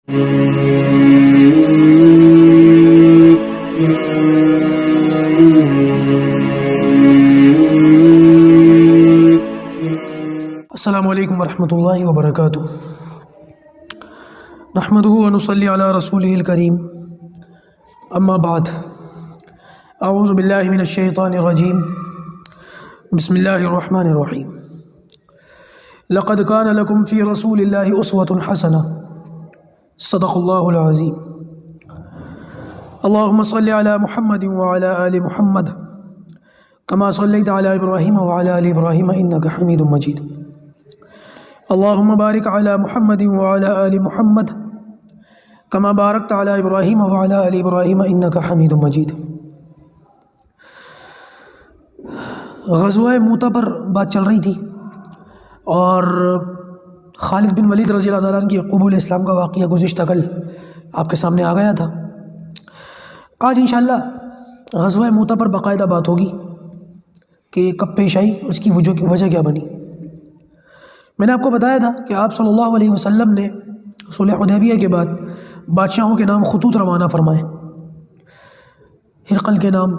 السلام علیکم ورحمۃ اللہ وبرکاتہ۔ نحمدہ ونصلی علی رسولہ الکریم، اما بعد، اعوذ باللہ من الشیطان الرجیم، بسم اللہ الرحمن الرحیم۔ لقد کان لکم فی رسول اللہ اسوۃ حسنہ، صدق اللہ العظیم۔ اللہم صلی علی محمد وعلی آل محمد کما صلیت علی ابراہیم وعلی آل ابراہیم انک حمید مجید۔ اللہم بارک علی محمد وعلی آل محمد کما بارکت علی ابراہیم وعلی آل ابراہیم انک حمید مجید۔ غزوہ موطا پر بات چل رہی تھی اور خالد بن ولید رضی اللہ تعالیٰ عنہ کی قبول اسلام کا واقعہ گزشتہ کل آپ کے سامنے آ گیا تھا۔ آج انشاءاللہ غزوہ موطا پر باقاعدہ بات ہوگی کہ کب پیش آئی اور اس کی وجہ کیا بنی۔ میں نے آپ کو بتایا تھا کہ آپ صلی اللہ علیہ وسلم نے صلح حدیبیہ کے بعد بادشاہوں کے نام خطوط روانہ فرمائے۔ ہرقل کے نام،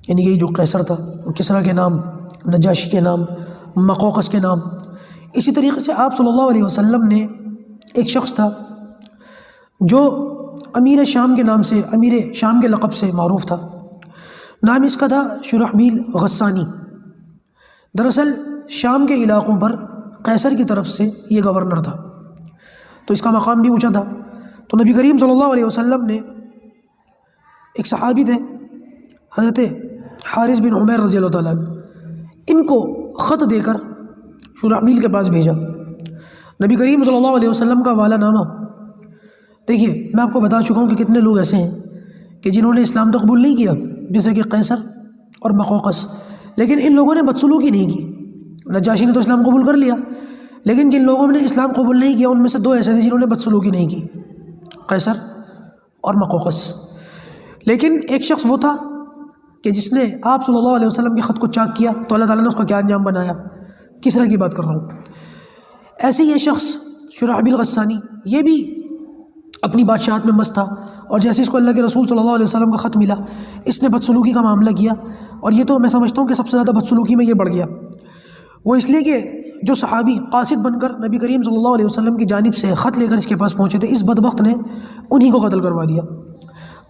یعنی یہ جو قیصر تھا، کسریٰ کے نام، نجاشی کے نام، مقوقس کے نام۔ اسی طریقے سے آپ صلی اللہ علیہ وسلم نے ایک شخص تھا جو امیر شام کے نام سے، امیر شام کے لقب سے معروف تھا، نام اس کا تھا شرحبیل غسانی۔ دراصل شام کے علاقوں پر قیصر کی طرف سے یہ گورنر تھا، تو اس کا مقام بھی اونچا تھا۔ تو نبی کریم صلی اللہ علیہ وسلم نے ایک صحابی تھے حضرت حارث بن عمیر رضی اللہ تعالیٰ عنہ، ان کو خط دے کر شرحبیل کے پاس بھیجا۔ نبی کریم صلی اللہ علیہ وسلم کا والا نامہ، دیکھیے میں آپ کو بتا چکا ہوں کہ کتنے لوگ ایسے ہیں کہ جنہوں نے اسلام تو قبول نہیں کیا، جیسے کہ قیصر اور مقوقس، لیکن ان لوگوں نے بدسلوکی نہیں کی۔ نجاشی نے تو اسلام قبول کر لیا، لیکن جن لوگوں نے اسلام قبول نہیں کیا ان میں سے دو ایسے تھے جنہوں نے بدسلوکی نہیں کی، قیصر اور مقوقس۔ لیکن ایک شخص وہ تھا کہ جس نے آپ صلی اللہ علیہ وسلم کے خط کو چاک کیا تو اللہ تعالیٰ نے اس کا کیا انجام بنایا، کسریٰ کی بات کر رہا ہوں۔ ایسے یہ شخص شرحبیل غسانی، یہ بھی اپنی بادشاہت میں مست تھا، اور جیسے اس کو اللہ کے رسول صلی اللہ علیہ وسلم کا خط ملا، اس نے بدسلوکی کا معاملہ کیا، اور یہ تو میں سمجھتا ہوں کہ سب سے زیادہ بدسلوکی میں یہ بڑھ گیا۔ وہ اس لیے کہ جو صحابی قاصد بن کر نبی کریم صلی اللہ علیہ وسلم کی جانب سے خط لے کر اس کے پاس پہنچے تھے، اس بدبخت نے انہی کو قتل کروا دیا۔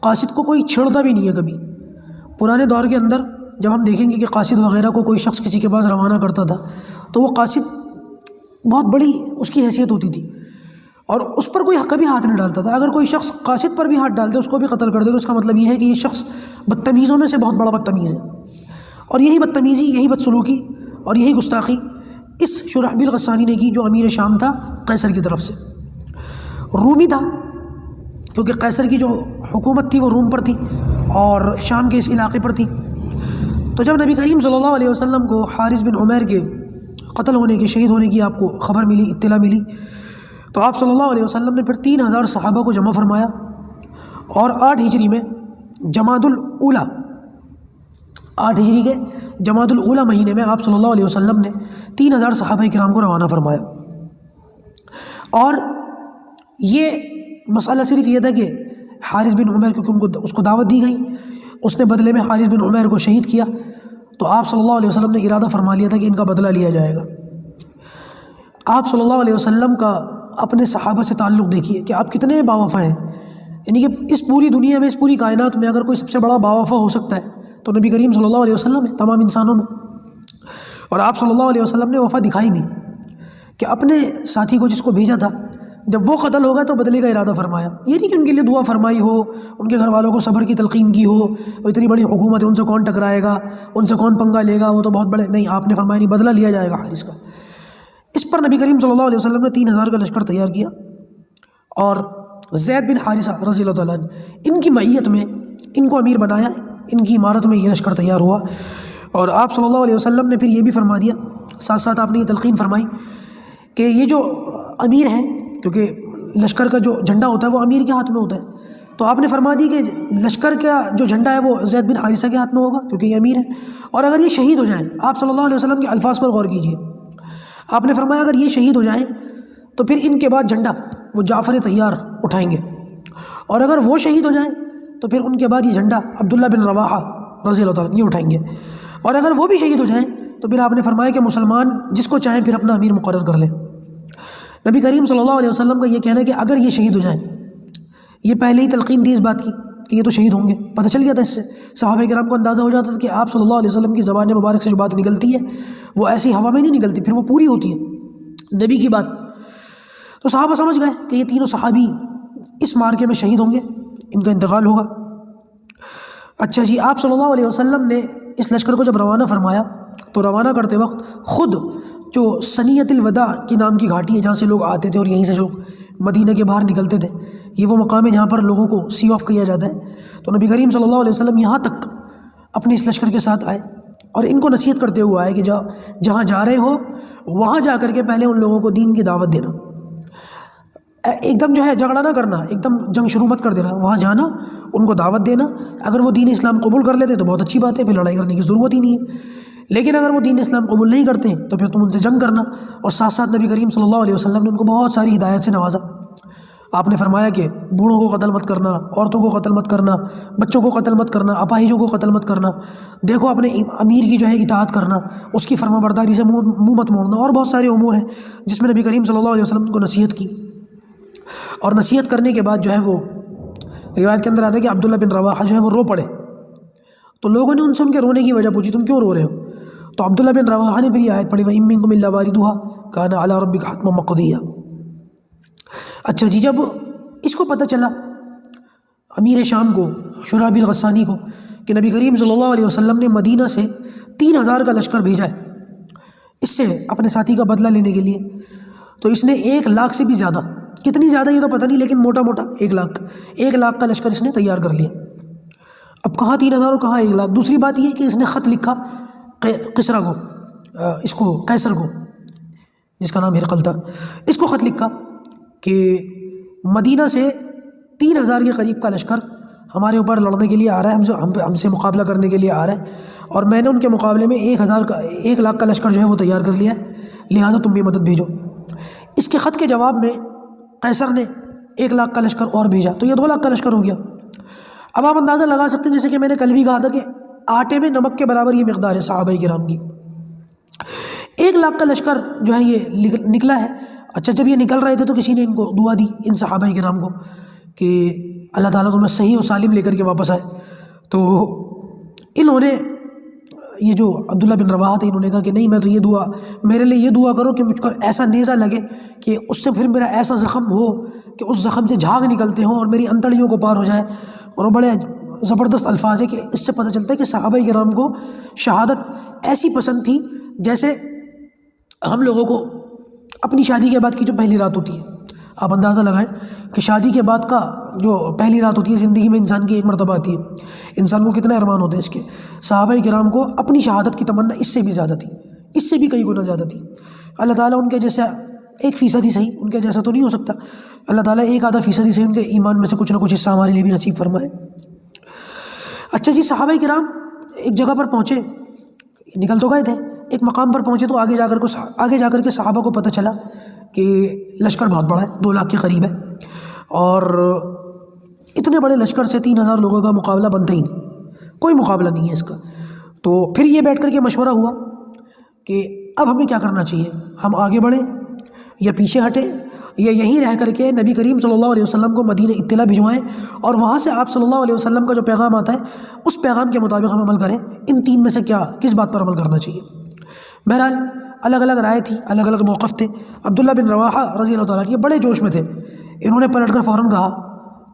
قاصد کو کوئی چھیڑتا بھی نہیں ہے کبھی۔ پرانے دور کے اندر جب ہم دیکھیں گے کہ قاصد وغیرہ کو کوئی شخص کسی کے پاس روانہ کرتا تھا تو وہ قاصد بہت بڑی اس کی حیثیت ہوتی تھی، اور اس پر کوئی کبھی ہاتھ نہیں ڈالتا تھا۔ اگر کوئی شخص قاصد پر بھی ہاتھ ڈال دے، اس کو بھی قتل کر دے، تو اس کا مطلب یہ ہے کہ یہ شخص بدتمیزوں میں سے بہت بڑا بدتمیز ہے۔ اور یہی بدتمیزی، یہی بدسلوکی اور یہی گستاخی اس شرحبیل غسانی نے کی جو امیر شام تھا قیصر کی طرف سے۔ رومی تھا، کیونکہ قیصر کی جو حکومت تھی وہ روم پر تھی اور شام کے اس علاقے پر تھی۔ تو جب نبی کریم صلی اللہ علیہ وسلم کو حارث بن عمیر کے قتل ہونے کے، شہید ہونے کی آپ کو خبر ملی، اطلاع ملی، تو آپ صلی اللہ علیہ وسلم نے پھر 3000 صحابہ کو جمع فرمایا، اور 8 ہجری میں جمادی الاولیٰ، 8 ہجری کے جمادی الاولیٰ مہینے میں آپ صلی اللہ علیہ وسلم نے 3000 صحابہ کرام کو روانہ فرمایا۔ اور یہ مسئلہ صرف یہ تھا کہ حارث بن عمیر، کیونکہ اس کو دعوت دی گئی، اس نے بدلے میں حارث بن عمیر کو شہید کیا، تو آپ صلی اللہ علیہ وسلم نے ارادہ فرما لیا تھا کہ ان کا بدلہ لیا جائے گا۔ آپ صلی اللہ علیہ وسلم کا اپنے صحابہ سے تعلق دیکھیے کہ آپ کتنے باوفا ہیں، یعنی کہ اس پوری دنیا میں، اس پوری کائنات میں اگر کوئی سب سے بڑا باوفا ہو سکتا ہے تو نبی کریم صلی اللہ علیہ وسلم ہے، تمام انسانوں میں۔ اور آپ صلی اللہ علیہ وسلم نے وفا دکھائی بھی کہ اپنے ساتھی کو جس کو بھیجا تھا، جب وہ قتل ہو گیا تو بدلے کا ارادہ فرمایا۔ یہ نہیں کہ ان کے لیے دعا فرمائی ہو، ان کے گھر والوں کو صبر کی تلقین کی ہو، وہ اتنی بڑی حکومت ہے، ان سے کون ٹکرائے گا، ان سے کون پنگا لے گا، وہ تو بہت بڑے، نہیں، آپ نے فرمایا نہیں، بدلہ لیا جائے گا حارث کا۔ اس پر نبی کریم صلی اللہ علیہ وسلم نے 3000 کا لشکر تیار کیا، اور زید بن حارثہ رضی اللہ تعالیٰ عنہ، ان کی معیت میں ان کو امیر بنایا، ان کی عمارت میں یہ لشکر تیار ہوا۔ اور آپ صلی اللہ علیہ وسلم نے پھر یہ بھی فرما دیا، ساتھ ساتھ آپ نے یہ تلقین فرمائی کہ یہ جو امیر ہیں، کیونکہ لشکر کا جو جھنڈا ہوتا ہے وہ امیر کے ہاتھ میں ہوتا ہے، تو آپ نے فرما دی کہ لشکر کا جو جھنڈا ہے وہ زید بن حارثہ کے ہاتھ میں ہوگا کیونکہ یہ امیر ہے، اور اگر یہ شہید ہو جائیں، آپ صلی اللہ علیہ وسلم کے الفاظ پر غور کیجیے، آپ نے فرمایا اگر یہ شہید ہو جائیں تو پھر ان کے بعد جھنڈا وہ جعفر طیار اٹھائیں گے، اور اگر وہ شہید ہو جائیں تو پھر ان کے بعد یہ جھنڈا عبداللہ بن رواحہ رضی اللہ تعالیٰ یہ اٹھائیں گے، اور اگر وہ بھی شہید ہو جائیں تو پھر آپ نے فرمایا کہ مسلمان جس کو چاہیں پھر اپنا امیر مقرر کر لیں۔ نبی کریم صلی اللہ علیہ وسلم کا یہ کہنا ہے کہ اگر یہ شہید ہو جائیں، یہ پہلے ہی تلقین تھی اس بات کی کہ یہ تو شہید ہوں گے، پتہ چل گیا تھا اس سے، صحابہ کرام کو اندازہ ہو جاتا تھا کہ آپ صلی اللہ علیہ وسلم کی زبان مبارک سے جو بات نکلتی ہے وہ ایسی ہوا میں نہیں نکلتی، پھر وہ پوری ہوتی ہے نبی کی بات۔ تو صحابہ سمجھ گئے کہ یہ تینوں صحابی اس مارکے میں شہید ہوں گے، ان کا انتقال ہوگا۔ اچھا جی، آپ صلی اللہ علیہ وسلم نے اس لشکر کو جب روانہ فرمایا تو روانہ کرتے وقت خود جو ثنیۃ الوداع کی نام کی گھاٹی ہے جہاں سے لوگ آتے تھے اور یہیں سے جو مدینہ کے باہر نکلتے تھے، یہ وہ مقام ہے جہاں پر لوگوں کو سی آف کیا جاتا ہے، تو نبی کریم صلی اللہ علیہ وسلم یہاں تک اپنے اس لشکر کے ساتھ آئے اور ان کو نصیحت کرتے ہوئے آئے کہ جہاں جا رہے ہو وہاں جا کر کے پہلے ان لوگوں کو دین کی دعوت دینا، ایک دم جو ہے جھگڑا نہ کرنا، ایک دم جنگ شروع مت کر دینا، وہاں جانا ان کو دعوت دینا، اگر وہ دین اسلام قبول کر لیتے تو بہت اچھی بات ہے، پھر لڑائی کرنے کی ضرورت ہی نہیں ہے، لیکن اگر وہ دین اسلام قبول نہیں کرتے ہیں تو پھر تم ان سے جنگ کرنا۔ اور ساتھ ساتھ نبی کریم صلی اللہ علیہ وسلم نے ان کو بہت ساری ہدایت سے نوازا۔ آپ نے فرمایا کہ بوڑھوں کو قتل مت کرنا، عورتوں کو قتل مت کرنا، بچوں کو قتل مت کرنا، اپاہجوں کو قتل مت کرنا، دیکھو اپنے امیر کی جو ہے اطاعت کرنا، اس کی فرما برداری سے منہ مت موڑنا، اور بہت سارے امور ہیں جس میں نبی کریم صلی اللہ علیہ وسلم کو نصیحت کی۔ اور نصیحت کرنے کے بعد جو ہے وہ روایت کے اندر آتا ہے کہ عبداللہ بن رواحہ جو ہے وہ رو پڑے، تو لوگوں نے ان سے ان کے رونے کی وجہ پوچھی، تم کیوں رو رہے ہو؟ تو عبداللہ بن رواحہ نے پھر یہ آیت پڑھی وَإِن مِّنكُمْ إِلَّا وَارِدُهَا كَانَ عَلَىٰ رَبِّكَ حَتْمًا مَّقْضِيًّا۔ اچھا جی، جب اس کو پتہ چلا امیر شام کو شرحبیل غسانی کو کہ نبی کریم صلی اللہ علیہ وسلم نے مدینہ سے 3000 کا لشکر بھیجا ہے اس سے اپنے ساتھی کا بدلہ لینے کے لیے، تو اس نے 1,00,000 سے بھی زیادہ، کتنی زیادہ یہ تو پتہ نہیں، لیکن موٹا موٹا 1,00,000 کا لشکر اس نے تیار کر لیا۔ اب کہاں 3000 اور کہاں 1,00,000۔ دوسری بات یہ کہ اس نے خط لکھا کسریٰ کو، اس کو قیصر کو جس کا نام ہرقل تھا، اس کو خط لکھا کہ مدینہ سے 3000 کے قریب کا لشکر ہمارے اوپر لڑنے کے لیے آ رہا ہے، ہم سے مقابلہ کرنے کے لیے آ رہا ہے، اور میں نے ان کے مقابلے میں 1,00,000 کا لشکر جو ہے وہ تیار کر لیا ہے، لہٰذا تم بھی مدد بھیجو۔ اس کے خط کے جواب میں قیصر نے 1,00,000 کا لشکر اور بھیجا، تو یہ 2,00,000 کا لشکر ہو گیا۔ اب آپ اندازہ لگا سکتے ہیں، جیسے کہ میں نے کل بھی کہا تھا کہ آٹے میں نمک کے برابر یہ مقدار ہے صحابہ کرام کی۔ 1,00,000 کا لشکر جو ہے یہ نکلا ہے۔ اچھا، جب یہ نکل رہے تھے تو کسی نے ان کو دعا دی، ان صحابہ کرام کو، کہ اللہ تعالیٰ تمہیں صحیح و سالم لے کر کے واپس آئے۔ تو انہوں نے یہ جو عبداللہ بن رواحہ تھے، انہوں نے کہا کہ نہیں، میں تو میرے لیے یہ دعا کرو کہ مجھ کو ایسا نیزہ لگے کہ اس سے پھر میرا ایسا زخم ہو کہ اس زخم سے جھاگ نکلتے ہوں اور میری انتڑیوں کو پار ہو جائے۔ اور وہ بڑے زبردست الفاظ ہے کہ اس سے پتہ چلتا ہے کہ صحابہ کرام کو شہادت ایسی پسند تھی جیسے ہم لوگوں کو اپنی شادی کے بعد کی جو پہلی رات ہوتی ہے۔ آپ اندازہ لگائیں کہ شادی کے بعد کا جو پہلی رات ہوتی ہے زندگی میں انسان کی ایک مرتبہ آتی ہے، انسان کو کتنے ارمان ہوتے ہیں اس کے۔ صحابہ کرام کو اپنی شہادت کی تمنا اس سے بھی زیادہ تھی، اس سے بھی کئی گنا زیادہ تھی۔ اللہ تعالیٰ ان کے جیسا 1% ہی صحیح، ان کے جیسا تو نہیں ہو سکتا، اللہ تعالیٰ 1-آدھا% ہی صحیح ان کے ایمان میں سے کچھ نہ کچھ حصہ ہمارے لیے بھی نصیب فرمائے۔ اچھا جی، صحابہ کرام ایک جگہ پر پہنچے، نکل تو گئے تھے، ایک مقام پر پہنچے تو آگے جا کر کے صحابہ کو پتہ چلا کہ لشکر بہت بڑا ہے، 2,00,000 کے قریب ہے، اور اتنے بڑے لشکر سے 3,000 لوگوں کا مقابلہ بنتا ہی نہیں، کوئی مقابلہ نہیں ہے اس کا۔ تو پھر یہ بیٹھ کر کے مشورہ ہوا کہ اب ہمیں کیا کرنا چاہیے، ہم آگے بڑھیں یا پیچھے ہٹیں، یا یہیں رہ کر کے نبی کریم صلی اللہ علیہ وسلم کو مدینہ اطلاع بھجوائیں اور وہاں سے آپ صلی اللہ علیہ وسلم کا جو پیغام آتا ہے اس پیغام کے مطابق ہم عمل کریں۔ ان تین میں سے کس بات پر عمل کرنا چاہیے؟ بہرحال الگ الگ رائے تھی، الگ الگ موقف تھے۔ عبداللہ بن رواحہ رضی اللہ تعالیٰ یہ بڑے جوش میں تھے، انہوں نے پلٹ کر فوراً کہا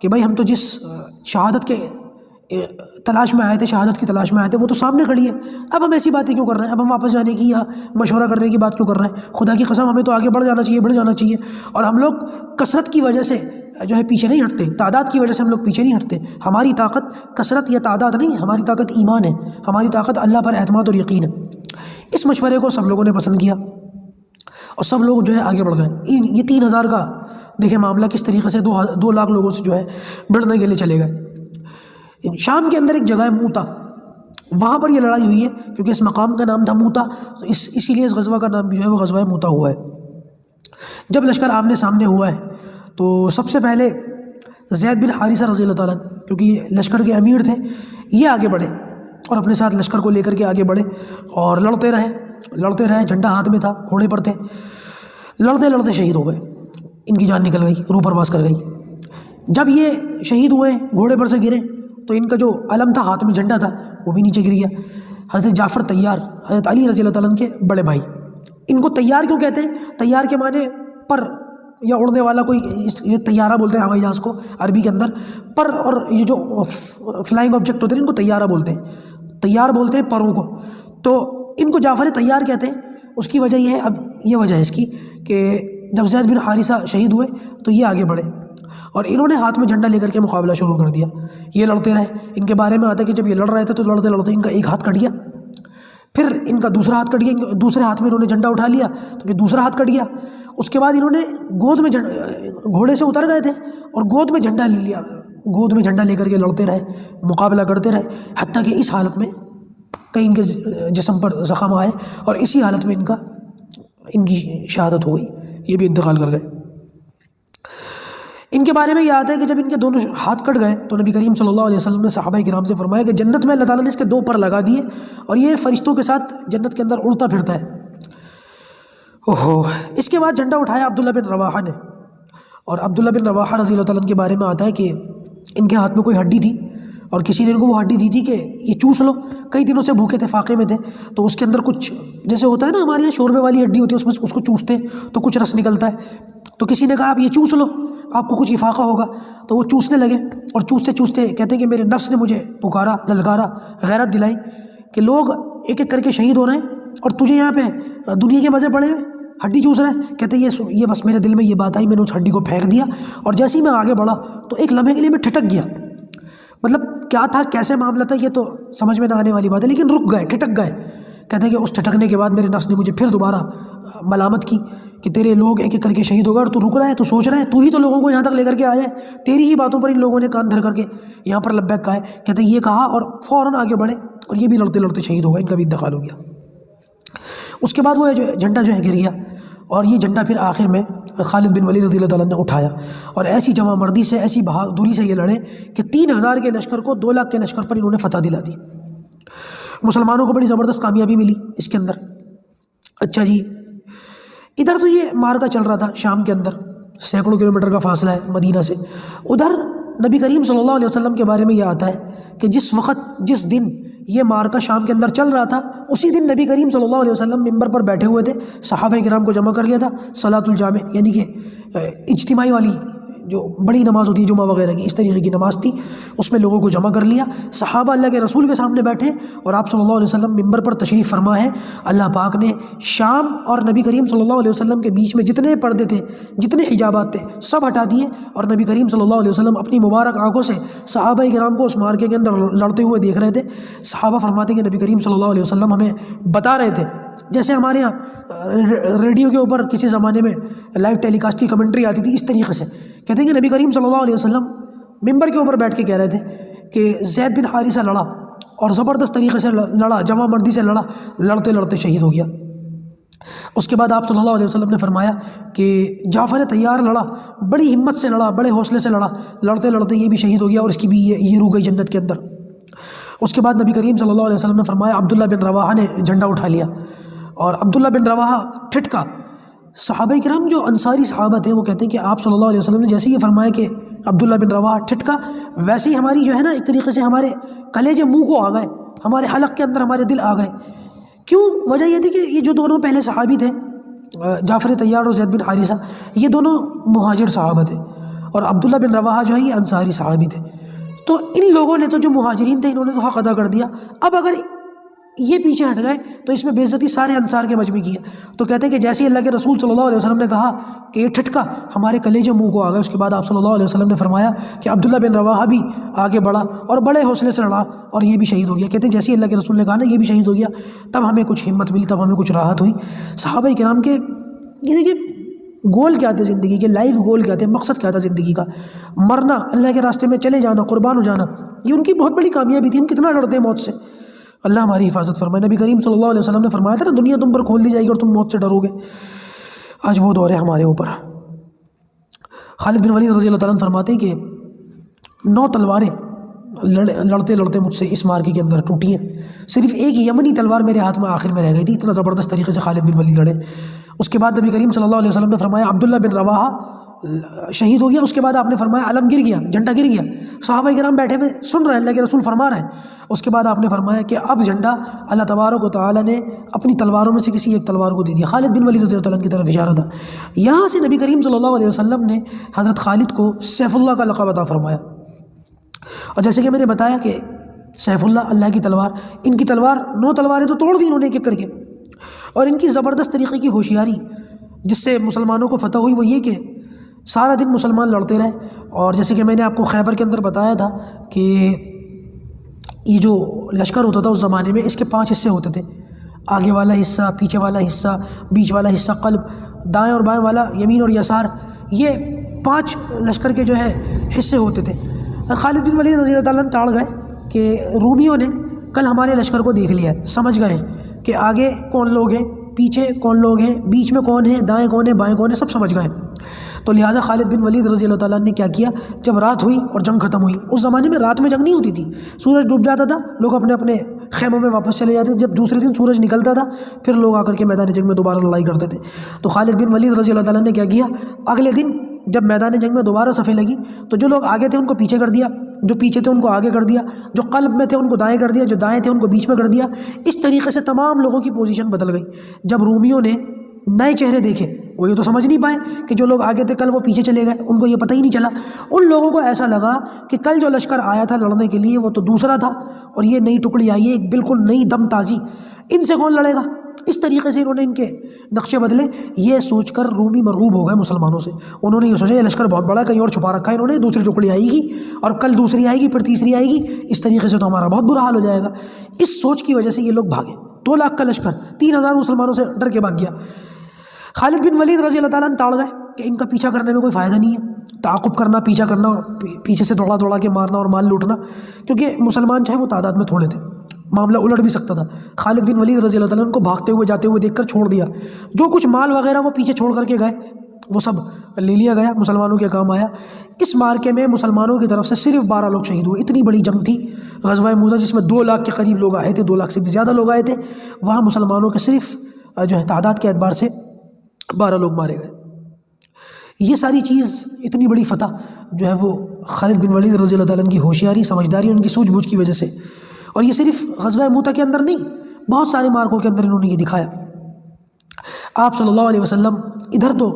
کہ بھائی ہم تو جس شہادت کے تلاش میں آئے تھے، شہادت کی تلاش میں آئے تھے، وہ تو سامنے کھڑی ہے، اب ہم ایسی باتیں کیوں کر رہے ہیں، اب ہم واپس جانے کی یا مشورہ کرنے کی بات کیوں کر رہے ہیں؟ خدا کی قسم ہمیں تو آگے بڑھ جانا چاہیے، اور ہم لوگ کثرت کی وجہ سے جو ہے پیچھے نہیں ہٹتے، تعداد کی وجہ سے ہم لوگ پیچھے نہیں ہٹتے۔ ہماری طاقت کثرت یا تعداد نہیں، ہماری طاقت ایمان ہے، ہماری طاقت اللہ پر اعتماد اور یقین ہے۔ اس مشورے کو سب لوگوں نے پسند کیا اور سب لوگ جو ہے آگے بڑھ گئے۔ یہ 3,000 کا دیکھیں معاملہ کس طریقے سے 2,00,000 لوگوں سے جو ہے بڑھنے کے لیے چلے گئے۔ شام کے اندر ایک جگہ ہے موتا، وہاں پر یہ لڑائی ہوئی ہے، کیونکہ اس مقام کا نام تھا موتا، تو اسی لیے اس غزوہ کا نام بھی جو ہے وہ غزوہ موتا ہوا ہے۔ جب لشکر آمنے سامنے ہوا ہے تو سب سے پہلے زید بن حارثہ رضی اللہ تعالیٰ عنہ، کیونکہ یہ لشکر کے امیر تھے، یہ آگے بڑھے اور اپنے ساتھ لشکر کو لے کر کے آگے بڑھے اور لڑتے رہے، جھنڈا ہاتھ میں تھا، گھوڑے پر تھے، لڑتے لڑتے شہید ہو گئے، ان کی جان نکل گئی، روح پرواز کر گئی۔ جب یہ شہید ہوئے، گھوڑے پر سے گرے، تو ان کا جو علم تھا، ہاتھ میں جھنڈا تھا، وہ بھی نیچے گر گیا۔ حضرت جعفر طیار، حضرت علی رضی اللہ تعالیٰ عنہ کے بڑے بھائی، ان کو طیار کیوں کہتے ہیں؟ طیار کے معنی پر یا اڑنے والا، کوئی یہ طیارہ بولتے ہیں ہوائی جہاز کو عربی کے اندر، پر اور یہ جو فلائنگ آبجیکٹ ہوتے ہیں ان کو طیارہ بولتے ہیں، طیار بولتے ہیں پروں کو، تو ان کو جعفر طیار کہتے ہیں۔ اس کی وجہ یہ ہے، اب یہ وجہ ہے اس کی کہ جب زید بن حارثہ شہید ہوئے تو یہ آگے بڑھے اور انہوں نے ہاتھ میں جھنڈا لے کر کے مقابلہ شروع کر دیا۔ یہ لڑتے رہے، ان کے بارے میں آتا ہے کہ جب یہ لڑ رہے تھے تو لڑتے لڑتے ان کا ایک ہاتھ کٹ گیا، پھر ان کا دوسرا ہاتھ کٹ گیا، دوسرے ہاتھ میں انہوں نے جھنڈا اٹھا لیا تو پھر دوسرا ہاتھ کٹ گیا۔ اس کے بعد انہوں نے گود میں گھوڑے سے اتر گئے تھے اور گود میں جھنڈا لے لیا، گود میں جھنڈا لے کر کے لڑتے رہے، مقابلہ کرتے رہے، حتیٰ کہ اس حالت میں کئی ان کے جسم پر زخم آئے اور اسی حالت میں ان کی شہادت ہو گئی، یہ بھی انتقال کر گئے۔ ان کے بارے میں یہ آتا ہے کہ جب ان کے دونوں ہاتھ کٹ گئے تو نبی کریم صلی اللہ علیہ وسلم نے صحابہ کرام سے فرمایا کہ جنت میں اللہ تعالیٰ نے اس کے 2 پر لگا دیے اور یہ فرشتوں کے ساتھ جنت کے اندر اڑتا پھرتا ہے۔ اس کے بعد جھنڈا اٹھایا عبداللہ بن رواحہ نے، اور عبداللہ بن رواحہ رضی اللہ تعالیٰ عنہ کے بارے میں آتا ہے کہ ان کے ہاتھ میں کوئی ہڈی تھی اور کسی نے ان کو وہ ہڈی دی تھی کہ یہ چوس لو، کئی دنوں سے بھوکے تھے، فاقے میں تھے، تو اس کے اندر کچھ جیسے ہوتا ہے نا ہمارے یہاں شوربے والی ہڈی ہوتی ہے، اس کو چوستے تو کچھ رس نکلتا ہے، تو کسی نے کہا آپ یہ چوس لو، آپ کو کچھ افاقہ ہوگا، تو وہ چوسنے لگے اور چوستے چوستے کہتے ہیں کہ میرے نفس نے مجھے پکارا، للکارا، غیرت دلائی کہ لوگ ایک ایک کر کے شہید ہو رہے ہیں اور تجھے یہاں پہ دنیا کے مزے پڑے ہوئے ہڈی چوس رہے ہیں۔ کہتے یہ بس میرے دل میں یہ بات آئی، میں نے اس ہڈی کو پھینک دیا اور جیسے ہی میں آگے بڑھا تو ایک لمحے کے لیے میں ٹھٹک گیا، مطلب کیا تھا، کیسے معاملہ تھا، یہ تو سمجھ میں نہ آنے والی بات ہے، لیکن رک گئے، ٹھٹک گئے۔ کہتے ہیں کہ اس ٹھٹکنے کے بعد میرے نفس نے مجھے پھر دوبارہ ملامت کی کہ تیرے لوگ ایک ایک کر کے شہید ہو گئے اور تو رک رہا ہے، تو سوچ رہا ہے، تو ہی تو لوگوں کو یہاں تک لے کر کے آیا ہے، تیری ہی باتوں پر ان لوگوں نے کان دھر کر کے یہاں پر لبیک کہا ہے۔ کہتے ہیں یہ کہا اور فوراً آگے بڑھے اور یہ بھی لڑتے لڑتے شہید ہو گئے، ان کا بھی انتقال ہو گیا۔ اس کے بعد وہ جھنڈا جو ہے گر گیا اور یہ جھنڈا پھر آخر میں خالد بن ولید رضی اللہ تعالیٰ نے اٹھایا اور ایسی جمع مردی سے، ایسی بہادری سے یہ لڑے کہ 3000 کے لشکر کو 2 لاکھ کے لشکر پر انہوں نے فتح دلا دی۔ مسلمانوں کو بڑی زبردست کامیابی ملی اس کے اندر۔ اچھا جی، ادھر تو یہ مارکا چل رہا تھا شام کے اندر، سینکڑوں کلومیٹر کا فاصلہ ہے مدینہ سے۔ ادھر نبی کریم صلی اللہ علیہ وسلم کے بارے میں یہ آتا ہے کہ جس دن یہ مارکا شام کے اندر چل رہا تھا، اسی دن نبی کریم صلی اللہ علیہ وسلم منبر پر بیٹھے ہوئے تھے، صحابہ کرام کو جمع کر لیا تھا، صلاۃ الجامع یعنی کہ اجتماعی والی جو بڑی نماز ہوتی ہے جمعہ وغیرہ کی، اس طریقے کی نماز تھی، اس میں لوگوں کو جمع کر لیا، صحابہ اللہ کے رسول کے سامنے بیٹھے اور آپ صلی اللہ علیہ وسلم منبر پر تشریف فرما ہے۔ اللہ پاک نے شام اور نبی کریم صلی اللہ علیہ وسلم کے بیچ میں جتنے پردے تھے، جتنے حجابات تھے، سب ہٹا دیے اور نبی کریم صلی اللہ علیہ وسلم اپنی مبارک آنکھوں سے صحابہ کرام کو اس مارکے کے اندر لڑتے ہوئے دیکھ رہے تھے۔ صحابہ فرماتے ہیں کہ نبی کریم صلی اللہ علیہ وسلم ہمیں بتا رہے تھے، جیسے ہمارے یہاں ریڈیو کے اوپر کسی زمانے میں لائیو ٹیلی کاسٹ کی کمنٹری آتی تھی، اس طریقے سے کہتے ہیں کہ نبی کریم صلی اللہ علیہ وسلم ممبر کے اوپر بیٹھ کے کہہ رہے تھے کہ زید بن حارثہ لڑا اور زبردست طریقے سے لڑا، جمع مردی سے لڑا، لڑتے لڑتے شہید ہو گیا۔ اس کے بعد آپ صلی اللہ علیہ وسلم نے فرمایا کہ جعفر طیار لڑا، بڑی ہمت سے لڑا، بڑے حوصلے سے لڑا، لڑتے لڑتے یہ بھی شہید ہو گیا اور اس کی بھی یہ روح گئی جنت کے اندر۔ اس کے بعد نبی کریم صلی اللہ علیہ وسلم نے فرمایا عبداللہ بن رواحہ نے جھنڈا اٹھا لیا اور عبداللہ بن رواحہ ٹھٹکا۔ صحابہ کرام جو انصاری صحابہ تھے وہ کہتے ہیں کہ آپ صلی اللہ علیہ وسلم نے جیسے یہ فرمایا کہ عبداللہ بن رواحہ ٹھٹکا، ویسے ہی ہماری جو ہے نا ایک طریقے سے ہمارے کلیجے منہ کو آ گئے، ہمارے حلق کے اندر ہمارے دل آ گئے۔ کیوں؟ وجہ یہ تھی کہ یہ جو دونوں پہلے صحابی تھے، جعفر طیار اور زید بن حارثہ، یہ دونوں مہاجر صحابہ تھے اور عبداللہ بن رواحہ جو ہے یہ انصاری صحابی تھے۔ تو ان لوگوں نے تو جو مہاجرین تھے انہوں نے تو حق ادا کر دیا، اب اگر یہ پیچھے ہٹ گئے تو اس میں بے عزتی سارے انصار کے مجمع کی ہے۔ تو کہتے ہیں کہ جیسے اللہ کے رسول صلی اللہ علیہ وسلم نے کہا کہ یہ ٹھٹکا، ہمارے کلیجے منہ کو آ گئے۔ اس کے بعد آپ صلی اللہ علیہ وسلم نے فرمایا کہ عبداللہ بن رواحہ بھی آگے بڑھا اور بڑے حوصلے سے لڑا اور یہ بھی شہید ہو گیا۔ کہتے ہیں جیسے اللہ کے رسول نے کہا نا یہ بھی شہید ہو گیا، تب ہمیں کچھ ہمت ملی، تب ہمیں کچھ راحت ہوئی۔ صحابہ کرام کے یعنی کہ گول کیا تھے زندگی کے، لائف گول کیا تھے، مقصد کیا تھا زندگی کا؟ مرنا، اللہ کے راستے میں چلے جانا، قربان ہو جانا، یہ ان کی بہت بڑی کامیابی تھی۔ ہم کتنا ڈرتے ہیں موت سے، اللہ ہماری حفاظت فرمائے۔ نبی کریم صلی اللہ علیہ وسلم نے فرمایا تھا نا دنیا تم پر کھول دی جائے گی اور تم موت سے ڈرو گے، آج وہ دور ہے ہمارے اوپر۔ خالد بن ولید رضی اللہ تعالیٰ عنہ فرماتے ہیں کہ 9 تلواریں لڑتے لڑتے مجھ سے اس مارکے کے اندر ٹوٹی ہیں، صرف ایک یمنی تلوار میرے ہاتھ میں آخر میں رہ گئی تھی، اتنا زبردست طریقے سے خالد بن ولید لڑے۔ اس کے بعد نبی کریم صلی اللہ علیہ وسلم نے فرمایا عبداللہ بن رواحہ شہید ہو گیا، اس کے بعد آپ نے فرمایا علم گر گیا، جھنڈا گر گیا، صحابہ کرام بیٹھے ہوئے سن رہے ہیں، اللہ کے رسول فرما رہے ہیں۔ اس کے بعد آپ نے فرمایا کہ اب جھنڈا اللہ تبارک و تعالیٰ نے اپنی تلواروں میں سے کسی ایک تلوار کو دے دیا۔ خالد بن ولید رضی اللہ عنہ کی طرف اشارہ تھا۔ یہاں سے نبی کریم صلی اللہ علیہ وسلم نے حضرت خالد کو سیف اللہ کا لقب عطا فرمایا، اور جیسے کہ میں نے بتایا کہ سیف اللہ کی تلوار، ان کی تلوار 9 تلواریں تو توڑ دی انہوں نے ایک ایک کر کے، اور ان کی زبردست طریقے کی ہوشیاری جس سے مسلمانوں کو فتح ہوئی وہ یہ کہ سارا دن مسلمان لڑتے رہے، اور جیسے کہ میں نے آپ کو خیبر کے اندر بتایا تھا کہ یہ جو لشکر ہوتا تھا اس زمانے میں اس کے 5 حصے ہوتے تھے، آگے والا حصہ، پیچھے والا حصہ، بیچ والا حصہ قلب، دائیں اور بائیں والا یمین اور یسار، یہ 5 لشکر کے جو ہے حصے ہوتے تھے۔ خالد بن ولید رضی اللہ تعالیٰ عنہ ٹاڑ گئے کہ رومیوں نے کل ہمارے لشکر کو دیکھ لیا ہے، سمجھ گئے ہیں کہ آگے کون لوگ ہیں، پیچھے کون لوگ ہیں، بیچ میں کون ہے، دائیں کون ہے، بائیں کون ہے، سب سمجھ گئے۔ تو لہٰذا خالد بن ولید رضی اللہ تعالیٰ نے کیا کیا، جب رات ہوئی اور جنگ ختم ہوئی، اس زمانے میں رات میں جنگ نہیں ہوتی تھی، سورج ڈوب جاتا تھا، لوگ اپنے اپنے خیموں میں واپس چلے جاتے تھے، جب دوسرے دن سورج نکلتا تھا پھر لوگ آ کر کے میدان جنگ میں دوبارہ لڑائی کرتے تھے۔ تو خالد بن ولید رضی اللہ تعالیٰ نے کیا کیا، اگلے دن جب میدان جنگ میں دوبارہ صفیں لگی تو جو لوگ آگے تھے ان کو پیچھے کر دیا، جو پیچھے تھے ان کو آگے کر دیا، جو قلب میں تھے ان کو دائیں کر دیا، جو دائیں تھے ان کو بیچ میں کر دیا۔ اس طریقے سے تمام لوگوں کی پوزیشن بدل گئی۔ جب رومیوں نے نئے چہرے دیکھے وہ یہ تو سمجھ نہیں پائے کہ جو لوگ آگے تھے کل وہ پیچھے چلے گئے، ان کو یہ پتہ ہی نہیں چلا۔ ان لوگوں کو ایسا لگا کہ کل جو لشکر آیا تھا لڑنے کے لیے وہ تو دوسرا تھا، اور یہ نئی ٹکڑی آئی ہے، ایک بالکل نئی دم تازی، ان سے کون لڑے گا؟ اس طریقے سے انہوں نے ان کے نقشے بدلے۔ یہ سوچ کر رومی مرعوب ہو گئے مسلمانوں سے، انہوں نے یہ سوچا یہ لشکر بہت بڑا، کہیں اور چھپا رکھا ہے انہوں نے، دوسری ٹکڑی آئے گی اور کل دوسری آئے گی، پھر تیسری آئے گی، اس طریقے سے تو ہمارا بہت برا حال ہو جائے گا۔ اس سوچ کی وجہ سے یہ لوگ بھاگے۔ 2 لاکھ کا لشکر 3000 مسلمانوں سے ڈر کے بھاگ گیا۔ خالد بن ولید رضی اللہ تعالیٰ عنہ ٹاڑ گئے کہ ان کا پیچھا کرنے میں کوئی فائدہ نہیں ہے، تعاقب کرنا، پیچھا کرنا اور پیچھے سے دوڑا دوڑا کے مارنا اور مال لوٹنا، کیونکہ مسلمان جو ہے وہ تعداد میں تھوڑے تھے، معاملہ الٹ بھی سکتا تھا۔ خالد بن ولید رضی اللہ تعالیٰ عنہ کو بھاگتے ہوئے جاتے ہوئے دیکھ کر چھوڑ دیا، جو کچھ مال وغیرہ وہ پیچھے چھوڑ کر کے گئے وہ سب لے لیا گیا، مسلمانوں کے کام آیا۔ اس مارکے میں مسلمانوں کی طرف سے صرف 12 لوگ شہید ہوئے۔ اتنی بڑی جنگ تھی غزوہ موسیٰ جس میں 2 لاکھ کے قریب لوگ آئے تھے، 2 لاکھ سے بھی زیادہ لوگ آئے تھے، وہاں مسلمانوں کے صرف جو ہے تعداد کے اعتبار سے 12 لوگ مارے گئے۔ یہ ساری چیز اتنی بڑی فتح جو ہے وہ خالد بن ولید رضی اللہ تعالیٰ عنہ کی ہوشیاری، سمجھداری، ان کی سوجھ بوجھ کی وجہ سے، اور یہ صرف غزوہ موتہ کے اندر نہیں، بہت سارے مارکوں کے اندر انہوں نے یہ دکھایا۔ آپ صلی اللہ علیہ وسلم ادھر تو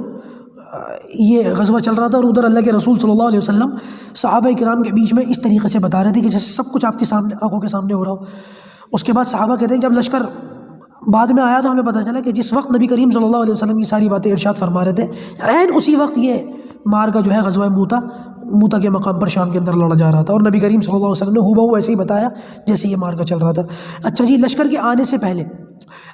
یہ غزوہ چل رہا تھا اور ادھر اللہ کے رسول صلی اللہ علیہ وسلم صحابہ کرام کے بیچ میں اس طریقے سے بتا رہے تھے کہ جیسے سب کچھ آپ کے سامنے، آنکھوں کے سامنے ہو رہا ہو۔ اس کے بعد صحابہ کہتے ہیں جب لشکر بعد میں آیا تو ہمیں پتہ چلا کہ جس وقت نبی کریم صلی اللہ علیہ وسلم یہ ساری باتیں ارشاد فرما رہے تھے، عین اسی وقت یہ مارکا جو ہے غزوہ موتہ کے مقام پر شام کے اندر لڑا جا رہا تھا، اور نبی کریم صلی اللہ علیہ وسلم نے ہو ایسے ہی بتایا جیسے یہ مارکا چل رہا تھا۔ اچھا جی، لشکر کے آنے سے پہلے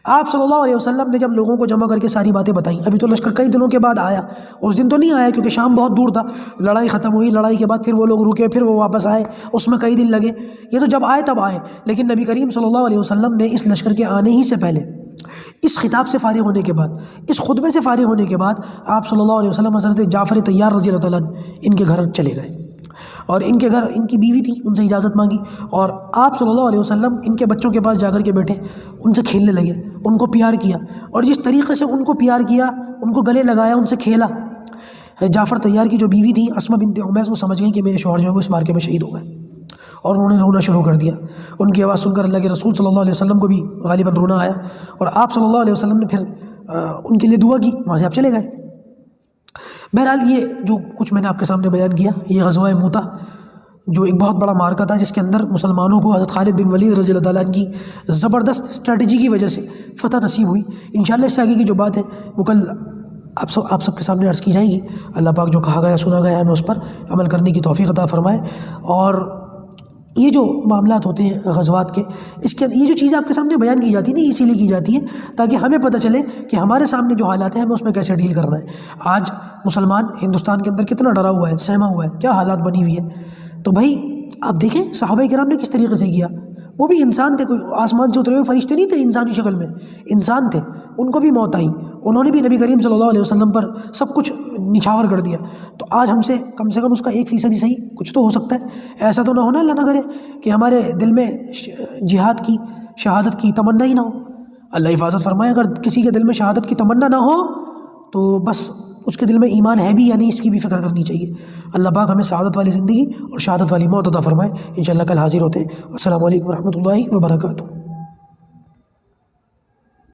آپ صلی اللہ علیہ وسلم نے جب لوگوں کو جمع کر کے ساری باتیں بتائیں، ابھی تو لشکر کئی دنوں کے بعد آیا، اس دن تو نہیں آیا کیونکہ شام بہت دور تھا، لڑائی ختم ہوئی، لڑائی کے بعد پھر وہ لوگ رکے، پھر وہ واپس آئے، اس میں کئی دن لگے، یہ تو جب آئے تب آئے۔ لیکن نبی کریم صلی اللہ علیہ وسلم نے اس لشکر کے آنے ہی سے پہلے، اس خطاب سے فارغ ہونے کے بعد، اس خطبے سے فارغ ہونے کے بعد، آپ صلی اللہ علیہ وسلم حضرت جعفر طیار رضی اللہ تعالیٰ ان کے گھر چلے گئے، اور ان کے گھر ان کی بیوی تھی، ان سے اجازت مانگی، اور آپ صلی اللہ علیہ وسلم ان کے بچوں کے پاس جا کر کے بیٹھے، ان سے کھیلنے لگے، ان کو پیار کیا، اور جس طریقے سے ان کو پیار کیا، ان کو گلے لگایا، ان سے کھیلا۔ جعفر طیار کی جو بیوی تھی اسما بنت عمیس، وہ سمجھ گئی کہ میرے شوہر جو ہے وہ اس مارکے میں شہید ہو گئے، اور انہوں نے رونا شروع کر دیا۔ ان کی آواز سن کر اللہ کے رسول صلی اللہ علیہ وسلم کو بھی غالباً رونا آیا، اور آپ صلی اللہ علیہ وسلم نے پھر ان کے لیے دعا کی، وہاں سے آپ چلے گئے۔ بہرحال یہ جو کچھ میں نے آپ کے سامنے بیان کیا، یہ غزوہ موتہ جو ایک بہت بڑا مارکا تھا جس کے اندر مسلمانوں کو حضرت خالد بن ولید رضی اللہ تعالیٰ عنہ کی زبردست اسٹریٹجی کی وجہ سے فتح نصیب ہوئی۔ انشاءاللہ اس سے آگے کی جو بات ہے وہ کل آپ سب کے سامنے عرض کی جائے گی۔ اللہ پاک جو کہا گیا سنا گیا ہمیں اس پر عمل کرنے کی توفیق عطا فرمائے۔ اور یہ جو معاملات ہوتے ہیں غزوات کے، اس کے یہ جو چیزیں آپ کے سامنے بیان کی جاتی ہیں اسی لیے کی جاتی ہے تاکہ ہمیں پتہ چلے کہ ہمارے سامنے جو حالات ہیں ہمیں اس میں کیسے ڈیل کرنا ہے۔ آج مسلمان ہندوستان کے اندر کتنا ڈرا ہوا ہے، سہما ہوا ہے، کیا حالات بنی ہوئی ہے۔ تو بھائی آپ دیکھیں صحابہ کرام نے کس طریقے سے کیا، وہ بھی انسان تھے، کوئی آسمان سے اترے ہوئے فرشتے نہیں تھے، انسانی شکل میں انسان تھے، ان کو بھی موت آئی، انہوں نے بھی نبی کریم صلی اللہ علیہ وسلم پر سب کچھ نچھاور کر دیا، تو آج ہم سے کم اس کا 1% صحیح کچھ تو ہو سکتا ہے۔ ایسا تو نہ ہونا اللہ نہ کرے کہ ہمارے دل میں جہاد کی، شہادت کی تمنا ہی نہ ہو۔ اللہ حفاظت فرمائے، اگر کسی کے دل میں شہادت کی تمنا نہ ہو تو بس اس کے دل میں ایمان ہے بھی یا نہیں، اس کی بھی فکر کرنی چاہیے۔ اللہ پاک ہمیں سعادت والی زندگی اور شہادت والی موت عطا فرمائے۔ انشاءاللہ کل حاضر ہوتے ہیں۔ السلام علیکم ورحمۃ اللہ وبرکاتہ۔